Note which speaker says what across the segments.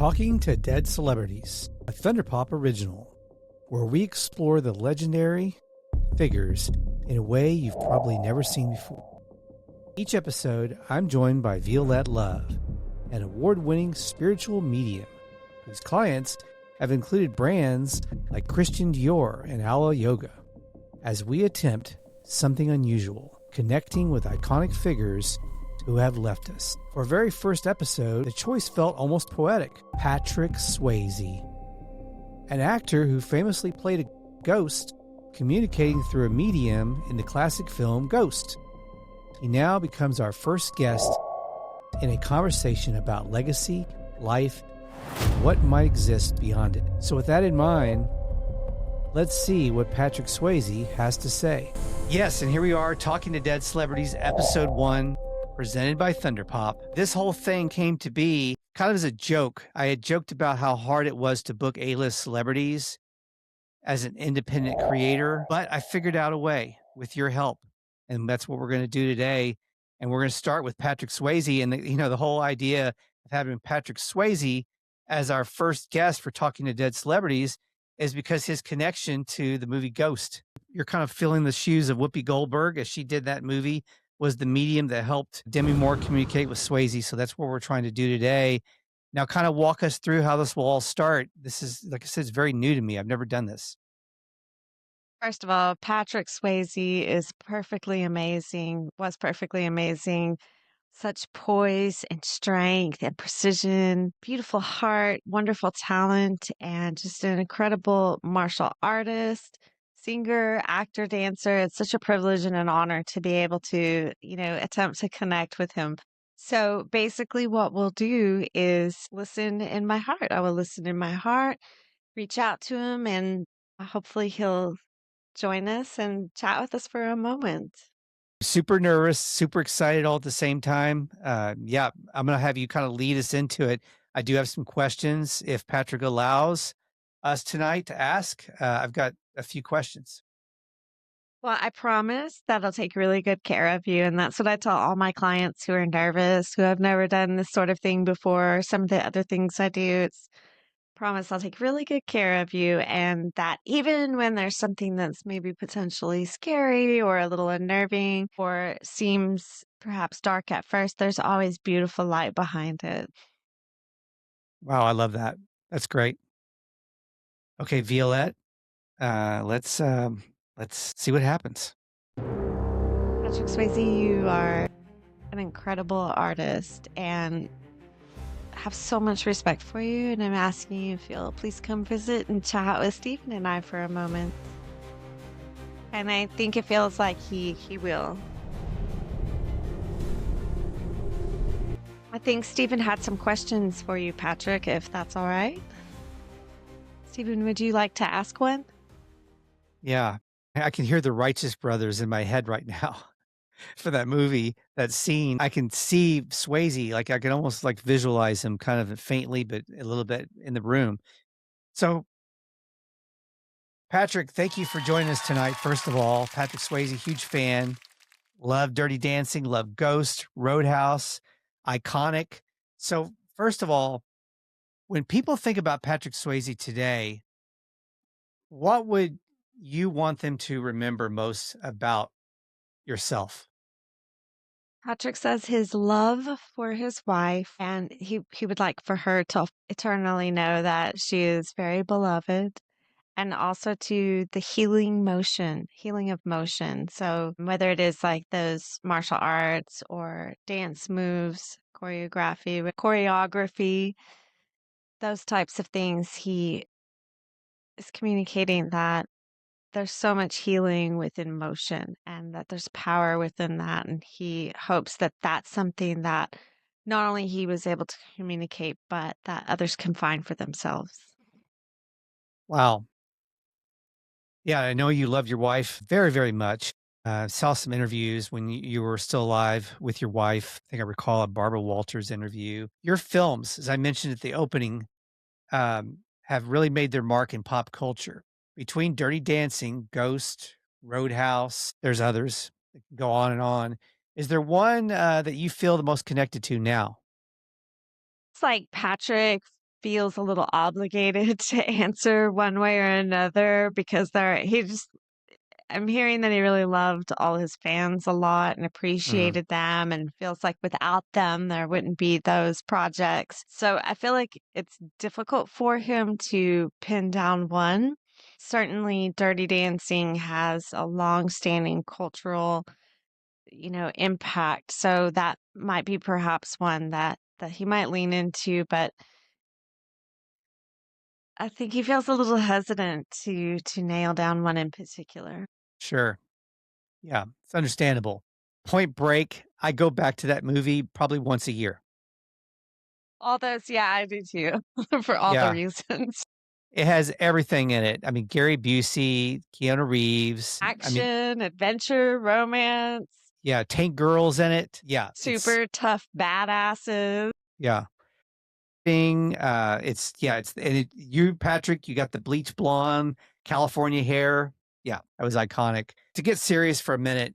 Speaker 1: Talking to Dead Celebrities, a Thunderpop original, where we explore the legendary figures in a way you've probably never seen before. Each episode, I'm joined by Violette Love, an award-winning spiritual medium whose clients have included brands like Christian Dior and Aloe Yoga, as we attempt something unusual, connecting with iconic figures who have left us. For our very first episode, the choice felt almost poetic. Patrick Swayze, an actor who famously played a ghost communicating through a medium in the classic film Ghost. He now becomes our first guest in a conversation about legacy, life, and what might exist beyond it. So with that in mind, let's see what Patrick Swayze has to say. Yes, and here we are, Talking to Dead Celebrities, Episode 1, presented by Thunderpop. This whole thing came to be kind of as a joke. I had joked about how hard it was to book A-list celebrities as an independent creator, but I figured out a way with your help, and that's what we're going to do today. And we're going to start with Patrick Swayze, and the whole idea of having Patrick Swayze as our first guest for Talking to Dead Celebrities is because his connection to the movie Ghost. You're kind of filling the shoes of Whoopi Goldberg as she did that movie, was the medium that helped Demi Moore communicate with Swayze. So that's what we're trying to do today. Now, kind of walk us through how this will all start. This is, like I said, it's very new to me. I've never done this.
Speaker 2: First of all, Patrick Swayze is perfectly amazing, was perfectly amazing. Such poise and strength and precision, beautiful heart, wonderful talent, and just an incredible martial artist, singer, actor, dancer. It's such a privilege and an honor to be able to, attempt to connect with him. So basically, what we'll do is listen in my heart. I will listen in my heart, reach out to him, and hopefully he'll join us and chat with us for a moment.
Speaker 1: Super nervous, super excited all at the same time. Yeah, I'm going to have you kind of lead us into it. I do have some questions if Patrick allows us tonight to ask. I've got a few questions.
Speaker 2: Well, I promise that I'll take really good care of you. And that's what I tell all my clients who are nervous, who have never done this sort of thing before. Some of the other things I do, it's promise I'll take really good care of you. And that even when there's something that's maybe potentially scary or a little unnerving or seems perhaps dark at first, there's always beautiful light behind it.
Speaker 1: Wow, I love that. That's great. Okay, Violette, let's see what happens.
Speaker 2: Patrick Swayze, you are an incredible artist and have so much respect for you, and I'm asking you if you'll please come visit and chat with Stephen and I for a moment. And I think it feels like he will. I think Stephen had some questions for you, Patrick, if that's all right. Stephen, would you like to ask one?
Speaker 1: Yeah, I can hear the Righteous Brothers in my head right now. For that movie, that scene, I can see Swayze, like I can almost like visualize him kind of faintly, but a little bit in the room. So, Patrick, thank you for joining us tonight. First of all, Patrick Swayze, huge fan, love Dirty Dancing, love Ghost, Roadhouse, iconic. So, first of all, when people think about Patrick Swayze today, what would you want them to remember most about yourself?
Speaker 2: Patrick says his love for his wife, and he would like for her to eternally know that she is very beloved, and also to the healing of motion. So whether it is like those martial arts or dance moves, choreography, those types of things, he is communicating that there's so much healing within motion and that there's power within that. And he hopes that that's something that not only he was able to communicate, but that others can find for themselves.
Speaker 1: Wow. Yeah, I know you love your wife very, very much. Saw some interviews when you were still alive with your wife. I think I recall a Barbara Walters interview. Your films, as I mentioned at the opening, have really made their mark in pop culture. Between Dirty Dancing, Ghost, Roadhouse, there's others that can go on and on. Is there one that you feel the most connected to now?
Speaker 2: It's like Patrick feels a little obligated to answer one way or another because I'm hearing that he really loved all his fans a lot and
Speaker 1: Mhm.
Speaker 2: appreciated them and feels like without them, there wouldn't be those projects. So I feel like it's difficult for him to pin down one. Certainly, Dirty Dancing has a long-standing cultural, impact. So that might be perhaps one that he might lean into, but I think he feels a little hesitant to nail down one in particular.
Speaker 1: Sure. Yeah, it's understandable. Point Break, I go back to that movie probably once a year.
Speaker 2: All those, yeah, I do too, for all the
Speaker 1: Yeah,
Speaker 2: reasons.
Speaker 1: it has everything in it. I mean, Gary Busey, Keanu Reeves. I mean,
Speaker 2: Action, adventure, romance,
Speaker 1: yeah, Tank Girl's in it. Yeah, it's
Speaker 2: super tough badasses.
Speaker 1: yeah. Thing, it's yeah, it's and you, Patrick, you got the bleach blonde, California hair. Yeah, that was iconic. To get serious for a minute,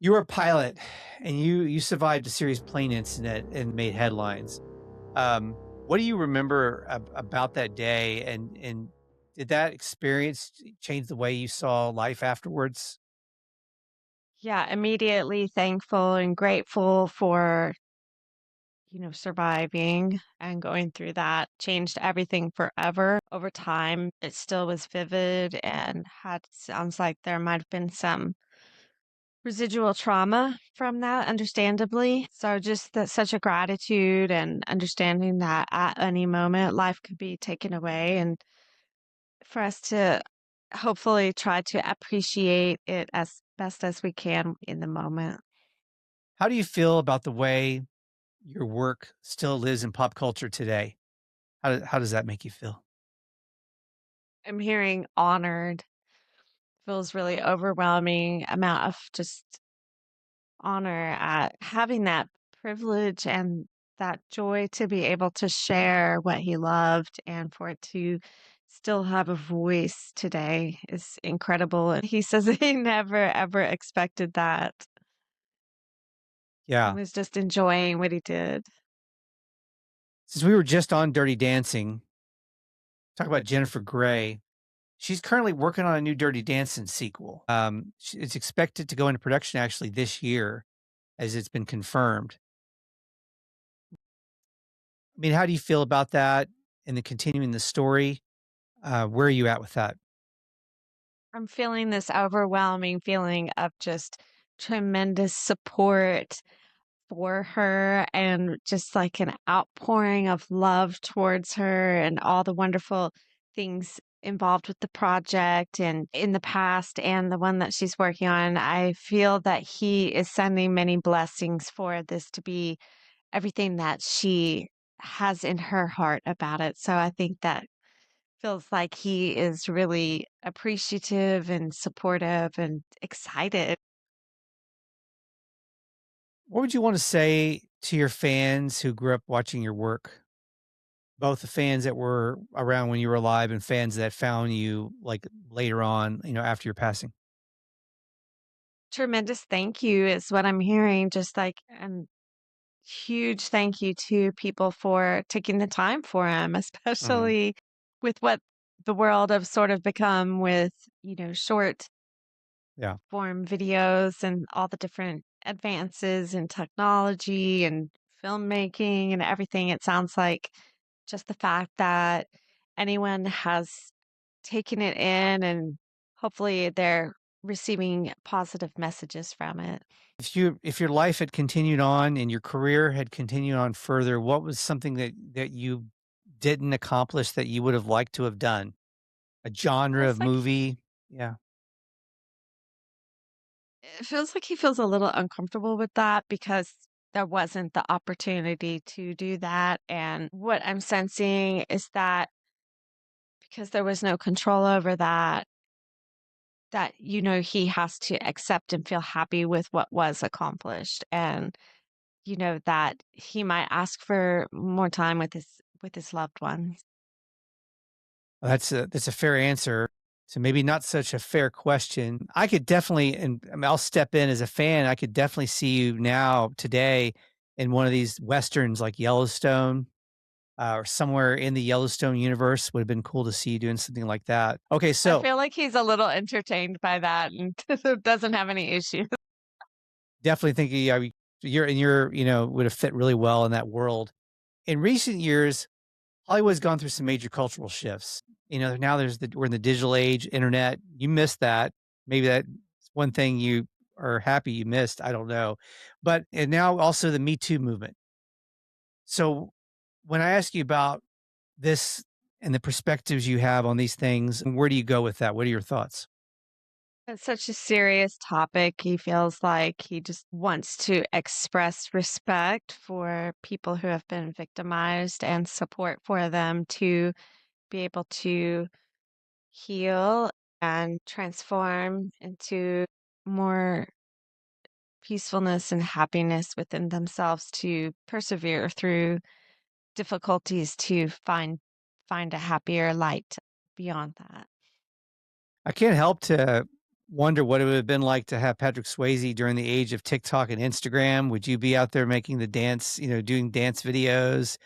Speaker 1: you were a pilot, and you survived a serious plane incident and made headlines. What do you remember about that day, and did that experience change the way you saw life afterwards?
Speaker 2: Yeah, immediately thankful and grateful for, surviving and going through that changed everything forever. Over time, it still was vivid and sounds like there might have been some residual trauma from that, understandably. So just that such a gratitude and understanding that at any moment life could be taken away and for us to hopefully try to appreciate it as best as we can in the moment.
Speaker 1: How do you feel about the way your work still lives in pop culture today? How does that make you feel?
Speaker 2: I'm hearing honored feels really overwhelming amount of just honor at having that privilege and that joy to be able to share what he loved and for it to still have a voice today is incredible. And he says he never ever expected that and
Speaker 1: Yeah.
Speaker 2: was just enjoying what he did.
Speaker 1: Since we were just on Dirty Dancing, talk about Jennifer Grey. She's currently working on a new Dirty Dancing sequel. It's expected to go into production actually this year, as it's been confirmed. I mean, how do you feel about that and the continuing the story? Where are you at with that?
Speaker 2: I'm feeling this overwhelming feeling of just tremendous support for her and just like an outpouring of love towards her and all the wonderful things involved with the project and in the past and the one that she's working on. I feel that he is sending many blessings for this to be everything that she has in her heart about it. So I think that feels like he is really appreciative and supportive and excited.
Speaker 1: What would you want to say to your fans who grew up watching your work? Both the fans that were around when you were alive and fans that found you like later on, after your passing.
Speaker 2: Tremendous thank you is what I'm hearing, just like and huge thank you to people for taking the time for him,
Speaker 1: Mhm.
Speaker 2: especially with what the world have sort of become with, short
Speaker 1: Yeah.
Speaker 2: form videos and all the different advances in technology and filmmaking and everything. It sounds like just the fact that anyone has taken it in and hopefully they're receiving positive messages from it.
Speaker 1: If your life had continued on and your career had continued on further, what was something that you didn't accomplish that you would have liked to have done? A genre
Speaker 2: Feels
Speaker 1: of
Speaker 2: like
Speaker 1: movie? Yeah.
Speaker 2: it feels like he feels a little uncomfortable with that because there wasn't the opportunity to do that. And what I'm sensing is that because there was no control over that, he has to accept and feel happy with what was accomplished. And, that he might ask for more time with his loved ones.
Speaker 1: Well, that's a fair answer. So maybe not such a fair question. I could definitely, and I mean, I'll step in as a fan. I could definitely see you now today in one of these westerns like Yellowstone. or somewhere in the Yellowstone universe. Would have been cool to see you doing something like that. Okay,
Speaker 2: I
Speaker 1: so
Speaker 2: feel like he's a little entertained by that and doesn't have any issues.
Speaker 1: definitely think you're would have fit really well in that world. In recent years, Hollywood's gone through some major cultural shifts. Now we're in the digital age, internet. You missed that. Maybe that's one thing you are happy you missed. I don't know. But and now also the Me Too movement. So when I ask you about this and the perspectives you have on these things, where do you go with that? What are your thoughts?
Speaker 2: It's such a serious topic. He feels like he just wants to express respect for people who have been victimized and support for them to be able to heal and transform into more peacefulness and happiness within themselves to persevere through difficulties to find a happier light beyond that.
Speaker 1: I can't help to wonder what it would have been like to have Patrick Swayze during the age of TikTok and Instagram. Would you be out there making the dance, doing dance videos?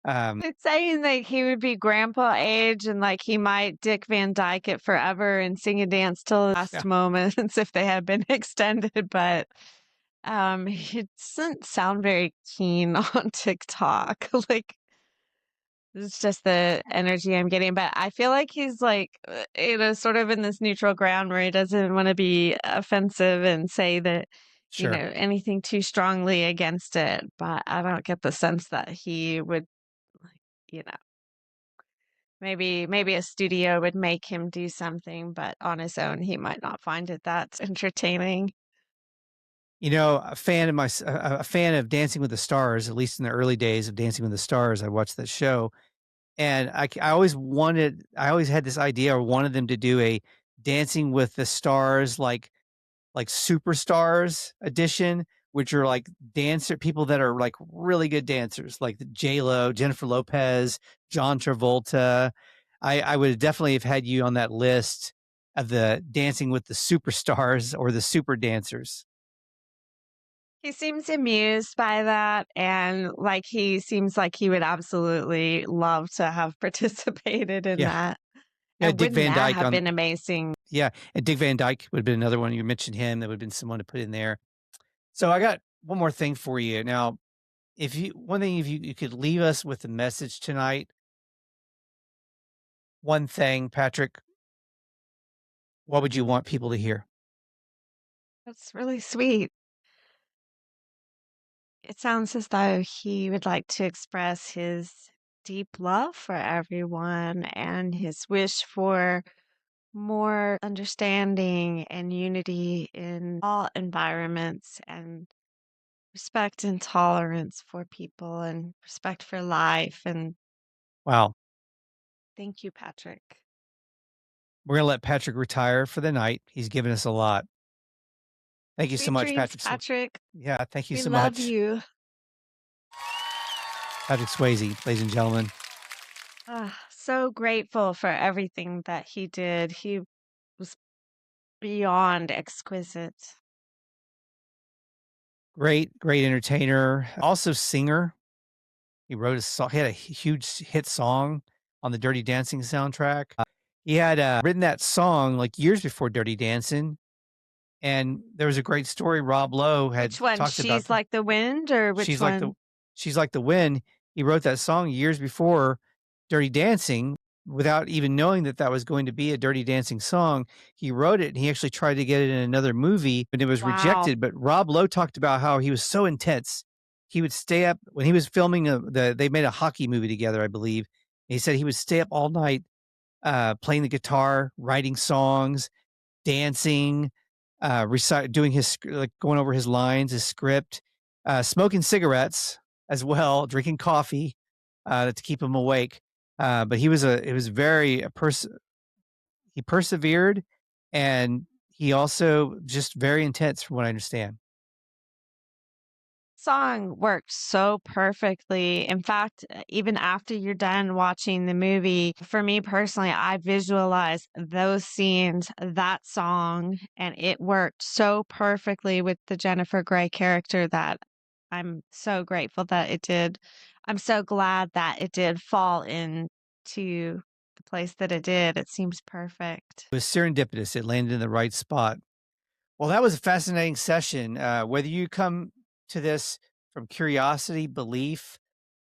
Speaker 2: It's saying like he would be grandpa age and like he might Dick Van Dyke it forever and sing and dance till the
Speaker 1: Yeah,
Speaker 2: last moments if they had been extended, but he doesn't sound very keen on TikTok. Like it's just the energy I'm getting, but I feel like he's like, sort of in this neutral ground where he doesn't want to be offensive and say that,
Speaker 1: sure.
Speaker 2: anything too strongly against it. But I don't get the sense that he would, like, you know, maybe a studio would make him do something, but on his own, he might not find it that entertaining.
Speaker 1: A fan of Dancing with the Stars, at least in the early days of Dancing with the Stars. I watched that show, and I always had this idea or wanted them to do a Dancing with the Stars like superstars edition, which are like dancer people that are like really good dancers, like J Lo, Jennifer Lopez, John Travolta. I would definitely have had you on that list of the Dancing with the Superstars or the super dancers.
Speaker 2: He seems amused by that, and, like, he seems like he would absolutely love to have participated in
Speaker 1: Yeah,
Speaker 2: that,
Speaker 1: yeah,
Speaker 2: and
Speaker 1: Dick
Speaker 2: wouldn't
Speaker 1: Van
Speaker 2: that
Speaker 1: Dyke
Speaker 2: have
Speaker 1: on
Speaker 2: been amazing?
Speaker 1: yeah, and Dick Van Dyke would have been another one. You mentioned him; that would have been someone to put in there. So I got one more thing for you. Now, if you could leave us with a message tonight, one thing, Patrick, what would you want people to hear?
Speaker 2: That's really sweet. It sounds as though he would like to express his deep love for everyone and his wish for more understanding and unity in all environments and respect and tolerance for people and respect for life. And
Speaker 1: Wow.
Speaker 2: thank you, Patrick.
Speaker 1: We're gonna let Patrick retire for the night. He's given us a lot. Thank you so
Speaker 2: Sweet
Speaker 1: much,
Speaker 2: dreams,
Speaker 1: Patrick.
Speaker 2: Patrick.
Speaker 1: Yeah, thank you
Speaker 2: We
Speaker 1: so
Speaker 2: love
Speaker 1: much,
Speaker 2: you.
Speaker 1: Patrick Swayze, ladies and gentlemen.
Speaker 2: So grateful for everything that he did. He was beyond exquisite.
Speaker 1: Great, great entertainer. Also singer. He wrote a song. He had a huge hit song on the Dirty Dancing soundtrack. He had written that song like years before Dirty Dancing, and there was a great story. Rob Lowe had
Speaker 2: Which one?
Speaker 1: talked about
Speaker 2: She's Like the Wind, or which
Speaker 1: She's like the
Speaker 2: one?
Speaker 1: She's Like the Wind. He wrote that song years before Dirty Dancing without even knowing that that was going to be a Dirty Dancing song. He wrote it and he actually tried to get it in another movie, but it was
Speaker 2: Wow.
Speaker 1: rejected. But Rob Lowe talked about how he was so intense. He would stay up when he was filming they made a hockey movie together, I believe. He said he would stay up all night playing the guitar, writing songs, dancing, doing like going over his lines, his script, smoking cigarettes as well, drinking coffee to keep him awake. But it was he persevered, and he also just very intense, from what I understand.
Speaker 2: Song worked so perfectly. In fact, even after you're done watching the movie, for me personally, I visualize those scenes, that song, and it worked so perfectly with the Jennifer Grey character that I'm so grateful that it did. I'm so glad that it did fall into the place that it did. It seems perfect.
Speaker 1: It was serendipitous. It landed in the right spot. Well, that was a fascinating session. Whether you come to this from curiosity, belief,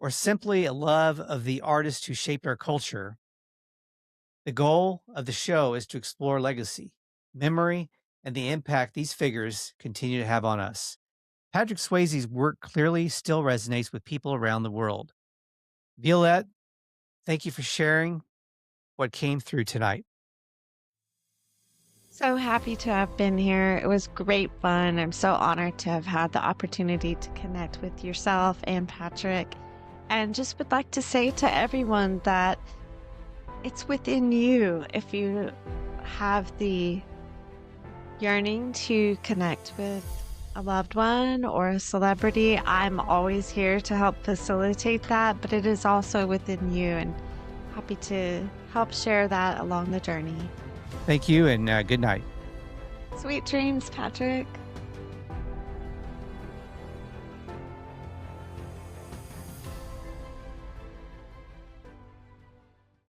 Speaker 1: or simply a love of the artists who shaped our culture, the goal of the show is to explore legacy, memory, and the impact these figures continue to have on us. Patrick Swayze's work clearly still resonates with people around the world. Violette, thank you for sharing what came through tonight.
Speaker 2: So happy to have been here. It was great fun. I'm so honored to have had the opportunity to connect with yourself and Patrick. And just would like to say to everyone that it's within you. If you have the yearning to connect with a loved one or a celebrity, I'm always here to help facilitate that, but it is also within you, and happy to help share that along the journey.
Speaker 1: Thank you and good night.
Speaker 2: Sweet dreams, Patrick.